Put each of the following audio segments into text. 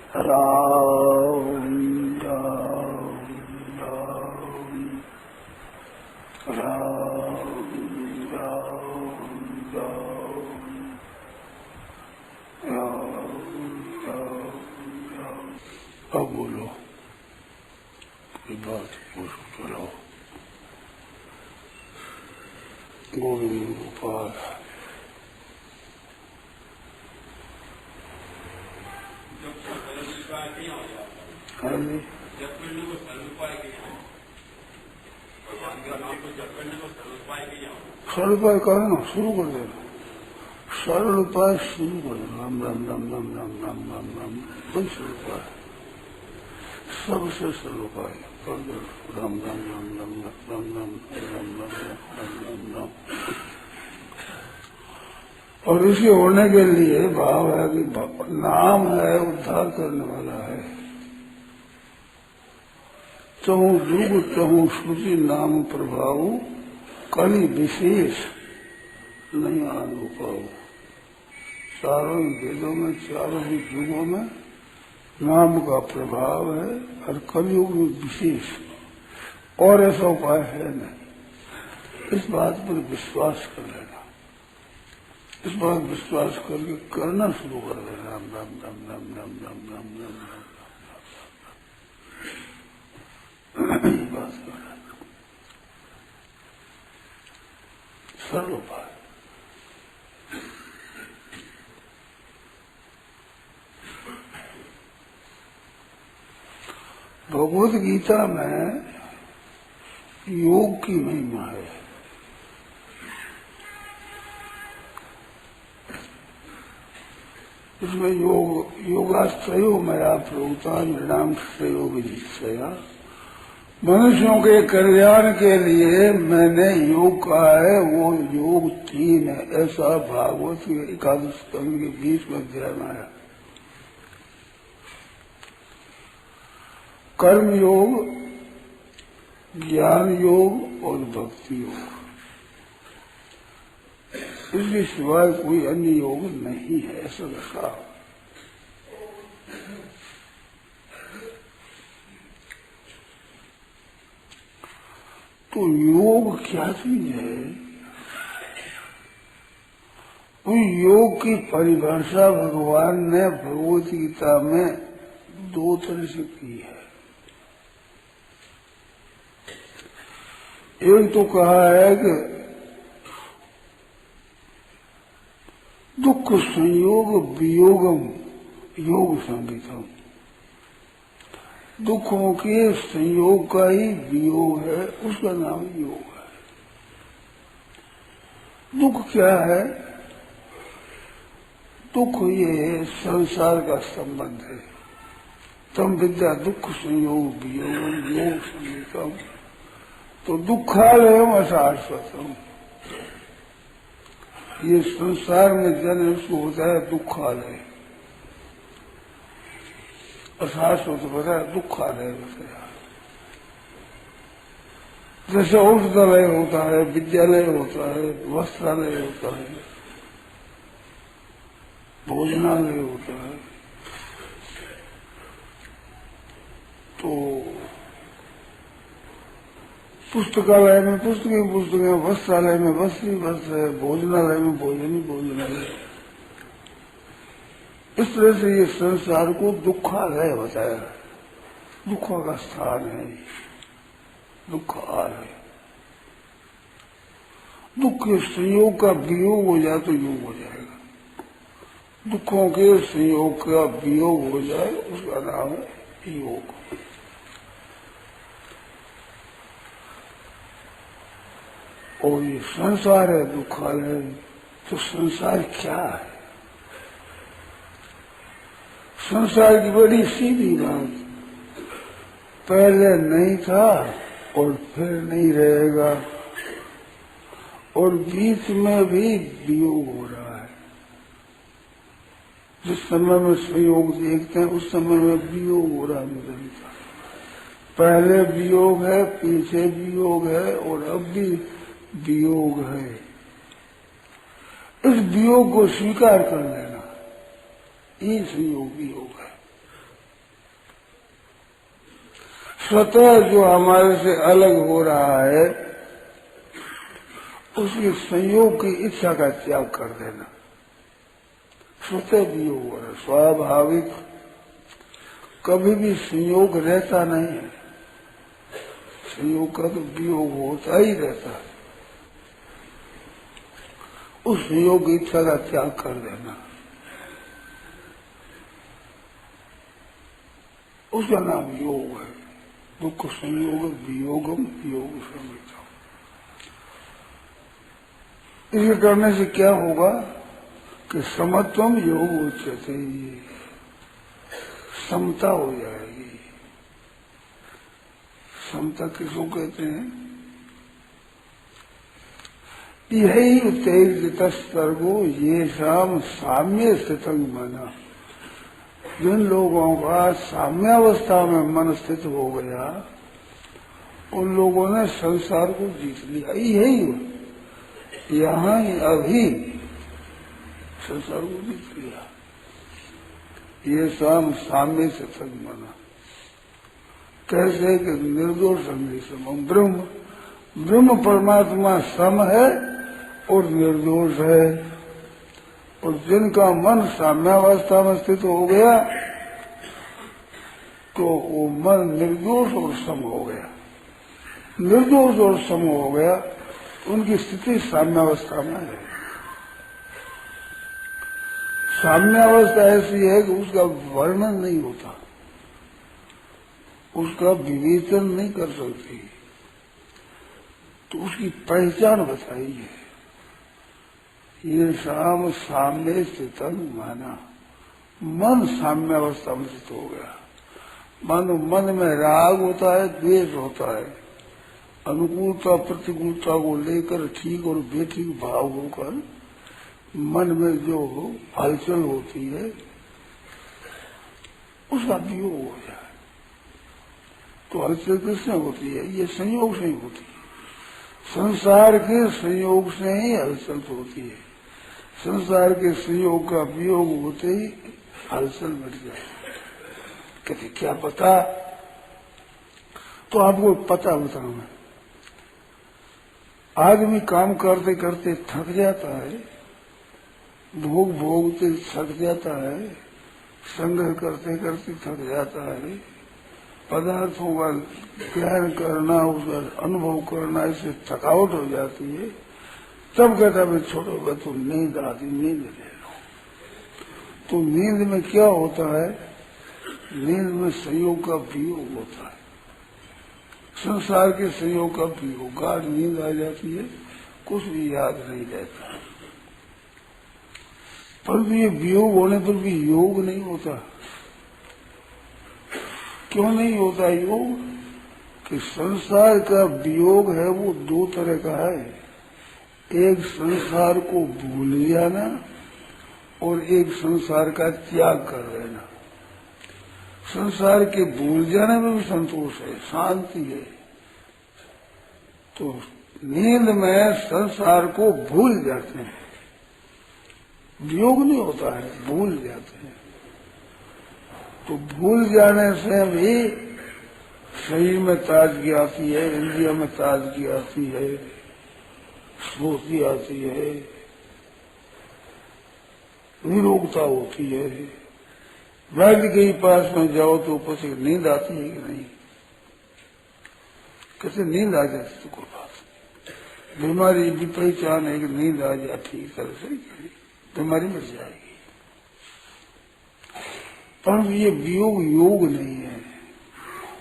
राम राम राम राम राम राम राम। अब बोलो ये बात पूछो, चलो। गोविंद गोपाल सरल उपाय करो ना, शुरू कर देना। सरल उपाय शुरू कर देना। राम राम राम राम राम राम राम राम कोई सरल उपाय, सबसे सरल उपाय कर दो। राम राम राम राम राम राम राम राम राम राम राम। और इसे होने के लिए भाव है कि नाम है उद्धार करने वाला है। चहु युग चहु श्रुति नाम प्रभाव कली विशेष नहीं आनु पाओ। चारों वेदों में, चारों ही युगों में नाम का प्रभाव है और कलयुग में विशेष और ऐसा उपाय है नहीं। इस बात पर विश्वास कर लेना, इस बात विश्वास करके करना शुरू कर देना। राम राम राम राम राम राम राम राम राम बात कर सरल उपाय। भगवत गीता में योग की महिमा है। इसमें योगाश्रयो मया प्रोक्ता नृणाम श्रेयोग निश्चया। मनुष्यों के कल्याण के लिए मैंने योग कहा है। वो योग 3 है, ऐसा भागवत के 11 स्कंद के 20 में अध्याय में आया। कर्म योग, ज्ञान योग और भक्ति योग। इसके सिवाय कोई अन्य योग नहीं है, ऐसा दर्शा। तो योग क्या चीज है? उस योग की परिभाषा भगवान ने भगवत गीता में 2 तरह से की है। एक तो कहा है कि दुख संयोग वियोगम योग संगीतम। दुखों के संयोग का ही वियोग है, उसका नाम योग है। दुख क्या है? दुख ये संसार का संबंध है। तम विद्या दुख संयोग वियोग योग संगीतम। तो दुखालयम अशाश्वतम। ये संसार में जन्म उसको होता है दुखालय। अशाश्वत बताया दुखालय बताया। जैसे औषधालय होता है, विद्यालय होता है, वस्त्रालय होता है, भोजनालय होता है। तो पुस्तकालय में पुस्तकें, वस्त्रालय में वस्त्र ही वस्त्र, भोजनालय में भोजन ही भोजनालय। इस तरह से ये संसार को दुखालय बताया। दुखों का स्थान है, दुखालय। दुख के संयोग का वियोग हो जाए तो योग हो जाएगा। दुखों के संयोग का वियोग हो जाए उसका नाम है योग। और ये संसार है दुखालय। तो संसार क्या है? संसार की बड़ी सीधी बात, पहले नहीं था और फिर नहीं रहेगा, और बीच में भी वियोग हो रहा है। जिस समय में संयोग देखते हैं उस समय में वियोग हो रहा है। पहले वियोग है, पीछे वियोग है और अब भी वियोग है। इस वियोग को स्वीकार कर लेना, ये संयोग वियोग है। स्वतः जो हमारे से अलग हो रहा है उसके संयोग की इच्छा का त्याग कर देना। स्वतः वियोग हो रहा है, स्वाभाविक कभी भी संयोग रहता नहीं है, संयोग का तो वियोग होता ही रहता है। उस संयोग की इच्छा का त्याग कर देना, उसका नाम योग है। दुख संयोग वियोगम योग समझता। इसे करने से क्या होगा कि समत्वम योग उच्चते, समता हो जाएगी। समता किसको कहते हैं? यही उत्तेजितस्तर्गो ये शाम साम्य स्थित मना। जिन लोगों का साम्यावस्था में मन स्थित हो गया उन लोगों ने संसार को जीत लिया। यही यहाँ ही अभी संसार को जीत लिया। ये शाम साम्य से तक मना। कैसे कि निर्दोष सम ब्रह्म, ब्रह्म परमात्मा सम है और निर्दोष है। और जिनका मन साम्यावस्था में स्थित हो गया तो वो मन निर्दोष और सम हो गया। निर्दोष और सम हो गया, उनकी स्थिति साम्यावस्था में है। साम्यावस्था ऐसी है कि उसका वर्णन नहीं होता, उसका विवेचन नहीं कर सकती, तो उसकी पहचान बताइए। ये शाम साम्य स्थित माना, मन साम्यावस्था में स्थित हो गया। मन में राग होता है, द्वेष होता है, अनुकूलता प्रतिकूलता को लेकर ठीक और बेठीक भाव होकर मन में जो हलचल होती है उसका वियोग हो जाए। तो हलचल किससे होती है? ये संयोग से ही होती है। संसार के संयोग से ही हलचल होती है। संसार के संयोग का वियोग होते ही हलचल मिट जाए। कहते क्या पता? तो आपको पता बताऊं मैं। आदमी काम करते करते थक जाता है, भोग भोगते थक जाता है, संग्रह करते करते थक जाता है, पदार्थों का ग्रहण करना, उसका अनुभव करना, इससे थकावट हो जाती है। तब कहता मैं छोड़ोगा तो नींद आती, नींद ले लो। तो नींद में क्या होता है? नींद में संयोग का वियोग होता है, संसार के संयोग का वियोग। गाढ़ नींद आ जाती है, कुछ भी याद नहीं रहता। पर ये वियोग होने पर भी योग नहीं होता। क्यों नहीं होता योग? कि संसार का वियोग है वो दो तरह का है। एक संसार को भूल जाना और एक संसार का त्याग कर देना। संसार के भूल जाने में भी संतोष है, शांति है। तो नींद में संसार को भूल जाते हैं, वियोग नहीं होता है, भूल जाते हैं। तो भूल जाने से भी शरीर में ताजगी आती है, इंद्रियों में ताजगी आती है, स्फूर्ति आती है, निरोगता होती है। वैद्य के पास में जाओ तो પછી नींद आती है कि नहीं? कैसे नींद आ जाती तो कोई बात। बीमारी भी पहचान है कि नींद आ जाती है, तरह से बीमारी मिट जाएगी। पर ये वियोग योग नहीं है,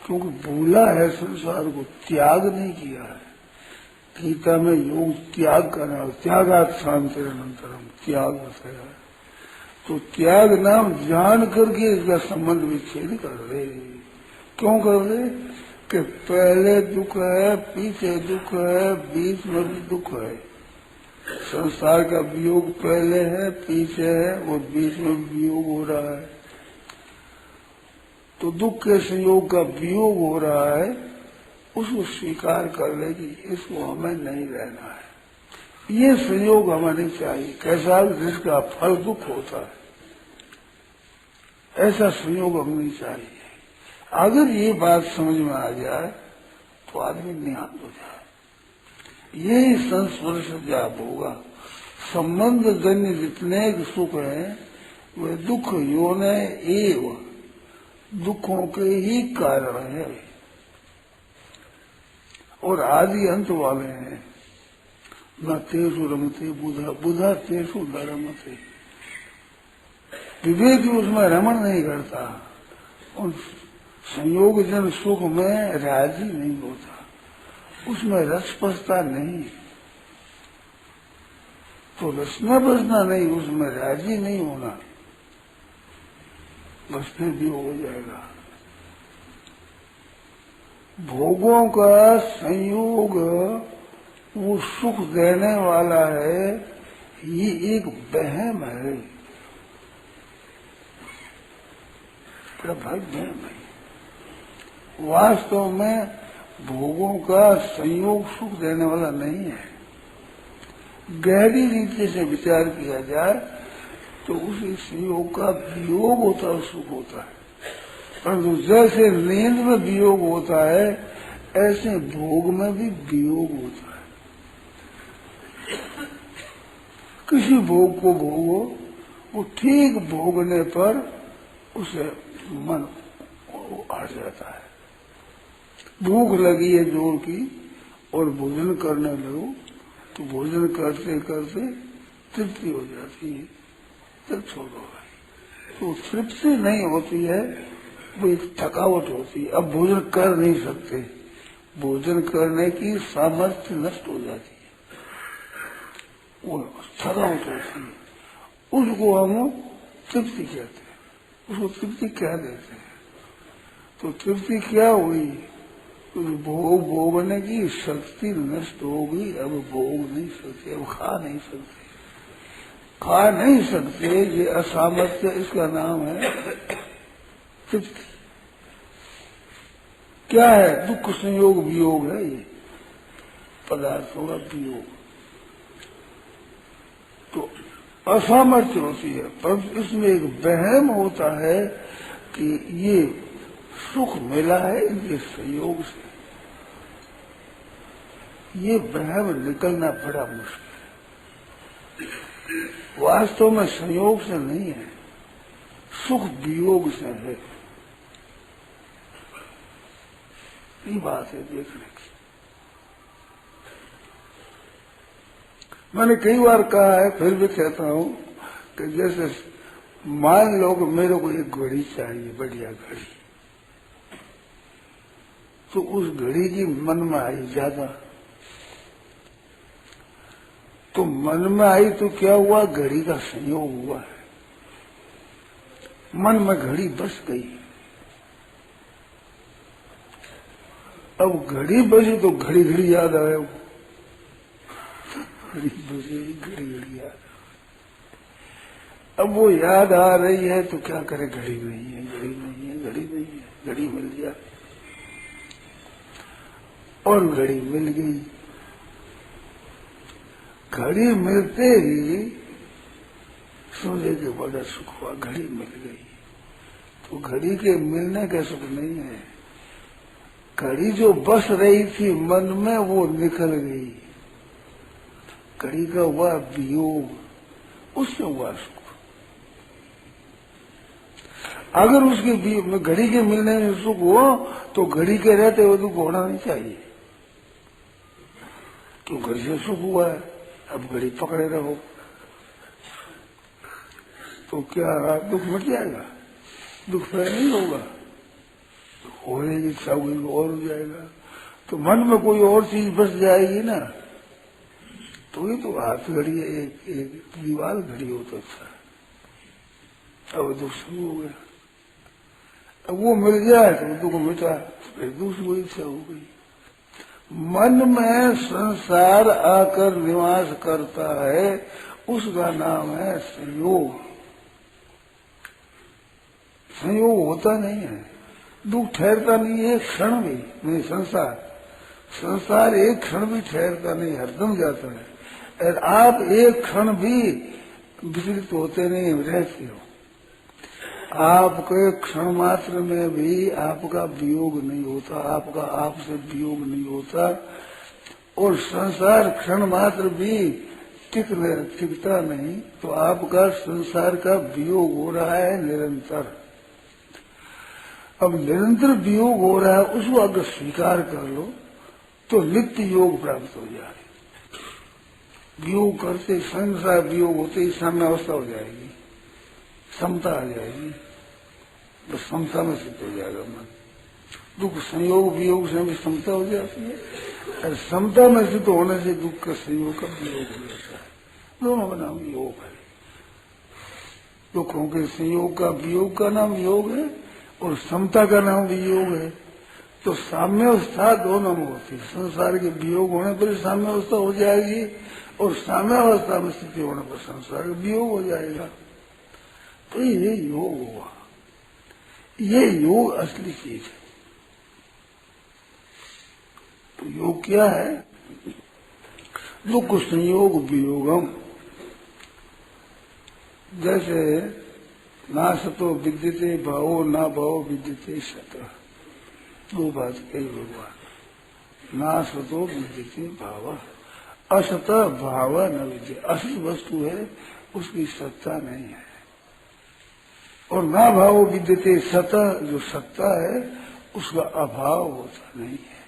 क्योंकि भूला है संसार को, त्याग नहीं किया है। गीता में योग त्याग करना, त्यागात शांतिरनंतरम, त्याग बताया है। तो त्याग नाम जान करके इसका संबंध विच्छेद कर रहे। क्यों कर रहे? कि पहले दुख है, पीछे दुख है, बीच में भी दुख है। संसार का वियोग पहले है, पीछे है और बीच में भी वियोग हो रहा है। तो दुख के संयोग का वियोग हो रहा है, उसको स्वीकार कर ले कि इसको हमें नहीं रहना है, ये संयोग हमें नहीं चाहिए। कैसा? जिसका फल दुख होता है, ऐसा संयोग हमें नहीं चाहिए। अगर ये बात समझ में आ जाए तो आदमी निहाल हो जाए। यही संस्पर्श जाप होगा। संबंध जन्य जितने सुख हैं वे दुख योने एव दुखों के ही कारण है और आदि अंत वाले हैं। न तेषु रमते बुधा बुधा तेषु न रमते। विवेक उसमें रमण नहीं करता, उन संयोग जन सुख में राजी नहीं होता, उसमें रस बसता नहीं। तो रसना बसना नहीं, उसमें राजी नहीं होना, बसने भी हो जाएगा। भोगों का संयोग वो सुख देने वाला है, ये एक वहम है, भाई वहम है। वास्तव में भोगों का संयोग सुख देने वाला नहीं है। गहरी रीति से विचार किया जाए तो उसी संयोग का वियोग होता है, सुख होता है। परंतु जैसे नींद में वियोग होता है ऐसे भोग में भी वियोग होता है। किसी भोग को भोगो, वो ठीक भोगने पर उसे मन हट जाता है। भूख लगी है जोर की और भोजन करने लगो तो भोजन करते करते तृप्ति हो जाती है, तब छोड़ो। तो तृप्ति नहीं होती है, वो एक थकावट होती है। अब भोजन कर नहीं सकते, भोजन करने की सामर्थ्य नष्ट हो जाती है, वो थकावट होती है। उसको हम तृप्ति कहते हैं, उसको तृप्ति कह देते हैं। तो तृप्ति क्या हुई? भोग भोगने की शक्ति नष्ट हो गई, अब भोग नहीं सकते, अब खा नहीं सकते। खा नहीं सकते, ये असामर्थ्य, इसका नाम है तृप्ति। क्या है? दुख संयोग वियोग है, ये पदार्थों का वियोग। तो असामर्थ्य होती है, पर इसमें एक वहम होता है कि ये सुख मिला है इनके संयोग से। ये वहम निकलना बड़ा मुश्किल है। वास्तव में संयोग से नहीं है, सुख वियोग से है। ये बात है देखने की। मैंने कई बार कहा है, फिर भी कहता हूं कि जैसे मान लो कि मेरे को एक घड़ी चाहिए, बढ़िया घड़ी, तो उस घड़ी की मन में आई ज्यादा, तो मन में आई तो क्या हुआ? घड़ी का संयोग हुआ है, मन में घड़ी बस गई। अब घड़ी बसी तो घड़ी घड़ी याद आया, घड़ी बसी घड़ी घड़ी याद। अब वो याद आ रही है तो क्या करे? घड़ी नहीं है, घड़ी नहीं है, घड़ी नहीं है, घड़ी मिल गया और घड़ी मिल गई। घड़ी मिलते ही सोचे कि बड़ा सुख हुआ, घड़ी मिल गई। तो घड़ी के मिलने का सुख नहीं है, घड़ी जो बस रही थी मन में वो निकल गई, घड़ी का हुआ वियोग, उससे हुआ सुख। अगर उसके घड़ी के मिलने में सुख हो तो घड़ी के रहते हुए दुख होना नहीं चाहिए, क्यों? घड़ी से सुख हुआ है, अब घड़ी पकड़े रहो तो क्या दुख मिट जाएगा? दुख फिर नहीं होगा, होने की इच्छा हुई और हो जाएगा। तो मन में कोई और चीज बस जाएगी ना, तो ये तो हाथ घड़ी है, एक दीवार घड़ी हो तो अच्छा, अब दुख शुरू हो गया। अब वो मिल जाए तो दुख मिटा, फिर दूसरी इच्छा हो गई। मन में संसार आकर निवास करता है, उसका नाम है संयोग। संयोग होता नहीं है, दुख ठहरता नहीं है क्षण भी नहीं। संसार एक क्षण भी ठहरता नहीं, हरदम जाता है। और आप एक क्षण भी विचलित होते नहीं, रहते हो। आपके क्षण मात्र में भी आपका वियोग नहीं होता, आपका आपसे वियोग नहीं होता, और संसार क्षण मात्र भी टिकता नहीं, तो आपका संसार का वियोग हो रहा है निरंतर। अब निरंतर वियोग हो रहा है, उसको अगर स्वीकार कर लो तो नित्य योग प्राप्त हो जाए। वियोग करते संसार वियोग होते ही साम्य अवस्था हो जाएगी, समता आ जाएगी, तो समता में सिद्ध हो जाएगा मन। दुख संयोग वियोग से भी समता हो जाती है, और समता में सिद्ध होने से दुख का संयोग का वियोग हो जाता है। दोनों का नाम योग है। दुखों के संयोग का वियोग का नाम योग है, और समता का नाम भी योग है। तो साम्यावस्था दोनों में होती है। संसार के वियोग होने पर साम्यावस्था हो जाएगी, और साम्यावस्था में स्थिति होने पर संसार का वियोग हो जाएगा। तो ये योग हुआ, ये योग असली चीज है। तो योग क्या है? दुख संयोग वियोगम। जैसे ना सतो विद्यते भावो ना भावो विद्यते सत। दो बात कही भगवान। ना सतो विद्यते भाव, असत भाव न विद्य। असत वस्तु है, उसकी सत्ता नहीं है। और ना भाव विद्यते सत, जो सत्ता है उसका अभाव होता नहीं है।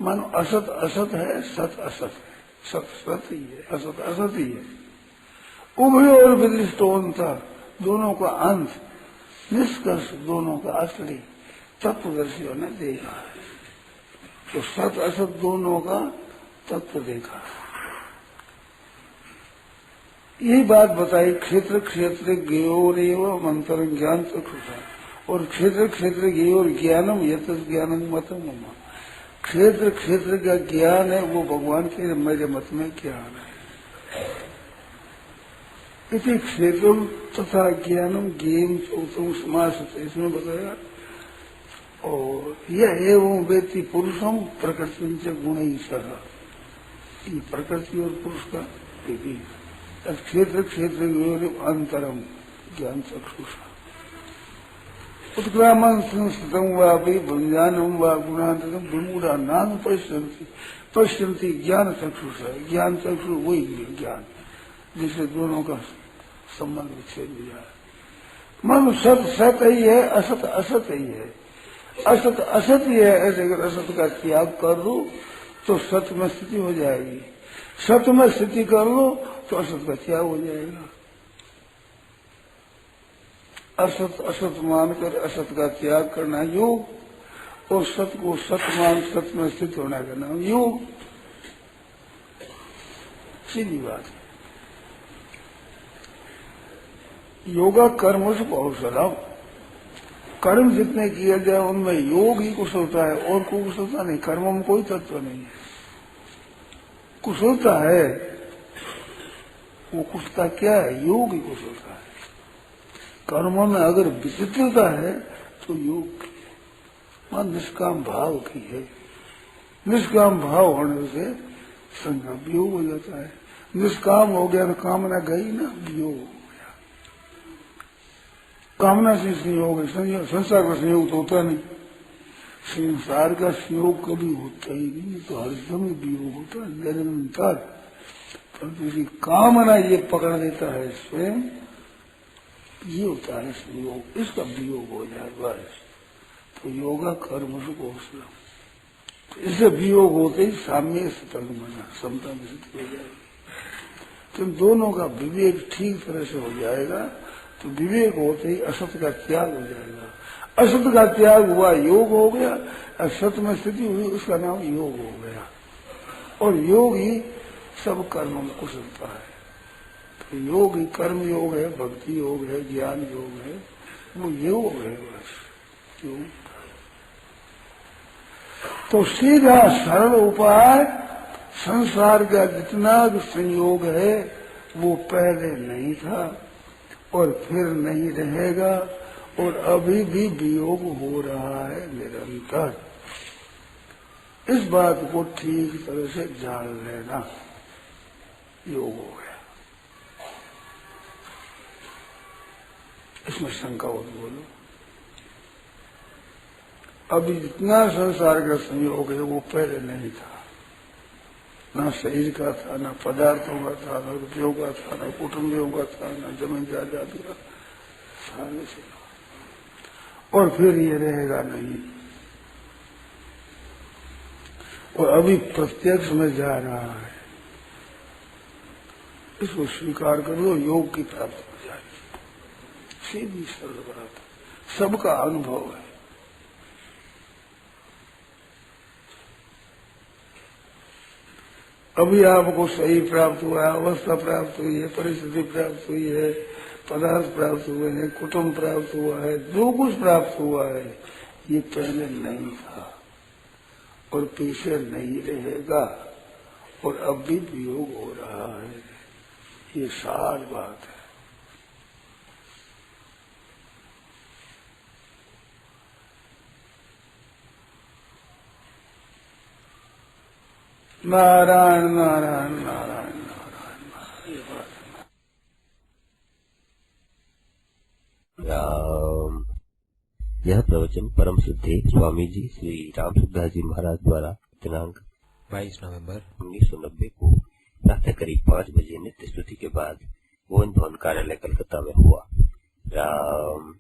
मानो असत असत है, सत असत है। सत सत ही है, असत असत ही है। उभय और विदृष्टोन्ता, दोनों का अंत निष्कर्ष, दोनों का असली तत्वदर्शियों ने देखा है। तो सत असत दोनों का तत्व देखा। यही बात बताई क्षेत्र क्षेत्र ज्ञोर एवं अंतर ज्ञान चक्षुषा। और क्षेत्र क्षेत्र ज्ञोर ज्ञानम यत ज्ञानम मतम मम। क्षेत्र क्षेत्र का ज्ञान है वो भगवान के मेरे मत में ज्ञान है। इति क्षेत्रम तथा ज्ञानम ज्ञेम चौथम समास, इसमें बताया। और यह एवं वेत्ति पुरुषम प्रकृति से गुण ही सह। ये प्रकृति और पुरुष का क्षेत्र क्षेत्र अंतरम ज्ञान चक्षुषा। उत्क्रामन संस्कृतम वापी भंजानम व गुणांतरम विमूढ़ा नाम पश्यंती। पश्यंती ज्ञान चक्षुषा। ज्ञान चक्षु वही ज्ञान जिससे दोनों का संबंध विच्छेद हो जाए। मन सत सत ही है, असत असत ही है। असत असत ही है, ऐसे अगर असत का त्याग कर लो तो सत में स्थिति हो जाएगी। सत में स्थिति कर लो तो असत का त्याग हो जाएगा। असत असत मानकर असत का त्याग करना योग, और सत को सत मान सत में स्थित होना का नाम योग। सीधी बात है। योगा कर्म से कौशलम। कर्म जितने किए जाए उनमें योग ही कुशलता है, और कोई कुशलता नहीं। कर्मों में कोई तत्व नहीं है। कुशलता है, वो कुशलता क्या है? योग ही कुशलता है। कर्मों में अगर विचित्रता है तो योग की है, निष्काम भाव की है। निष्काम भाव होने से संज्ञा योग हो जाता है। निष्काम हो गया तो कामना गई ना, योग हो गया। कामना से संयोग है, संसार का संयोग तो होता नहीं। संसार का संयोग कभी होता ही नहीं, तो हर समय वियोग होता है निरंतर। परंतु कामना ये पकड़ देता है स्वयं, ये होता है संयोग। इसका वियोग हो जाए बस, तो योगा कर्म से कौशलम। तो इससे वियोग होते ही साम्य से मना समता में स्थित हो जाएगी। तो दोनों का विवेक ठीक तरह से हो जाएगा, तो विवेक होते ही असत का त्याग हो जाएगा। असत का त्याग हुआ योग हो गया, असत में स्थिति हुई उसका नाम योग हो गया। और योग ही सब कर्मों में कुशलता है। तो योग ही कर्म योग है, भक्ति योग है, ज्ञान योग है, वो योग है बस योग। तो सीधा सरल उपाय, संसार का जितना संयोग है वो पहले नहीं था और फिर नहीं रहेगा, और अभी भी वियोग हो रहा है निरंतर। इस बात को ठीक तरह से जान लेना, योग हो गया। इसमें शंका हो बोलो। अभी जितना संसार का संयोग है वो पहले नहीं था, ना शरीर का था, ना पदार्थों का था, ना रुपयों का था, ना कुटुंबियों का था, ना जमीन जायदाद का सारे से, और फिर ये रहेगा नहीं। और अभी प्रत्यक्ष में जा रहा है, इसको स्वीकार कर लो, योग की प्राप्ति हो जाएगी। सीधी सरल बात, सबका अनुभव है। अभी आपको सही प्राप्त हुआ है, अवस्था प्राप्त हुई है, परिस्थिति प्राप्त हुई है, पदार्थ प्राप्त हुए हैं, कुटुंब प्राप्त हुआ है, जो कुछ प्राप्त हुआ है ये पहले नहीं था और पीछे नहीं रहेगा, और अब भी वियोग हो रहा है। ये सार बात है। नारायण नारायण नारायण नारायण नारायण, ये बात है। राम। यह प्रवचन परम सिद्धे स्वामी जी श्री रामसुखदास जी महाराज द्वारा दिनांक 22 नवंबर 1990 को प्रातः करीब 5 बजे नित्य स्तुति के बाद भुवन भवन कार्यालय कलकत्ता में हुआ। राम।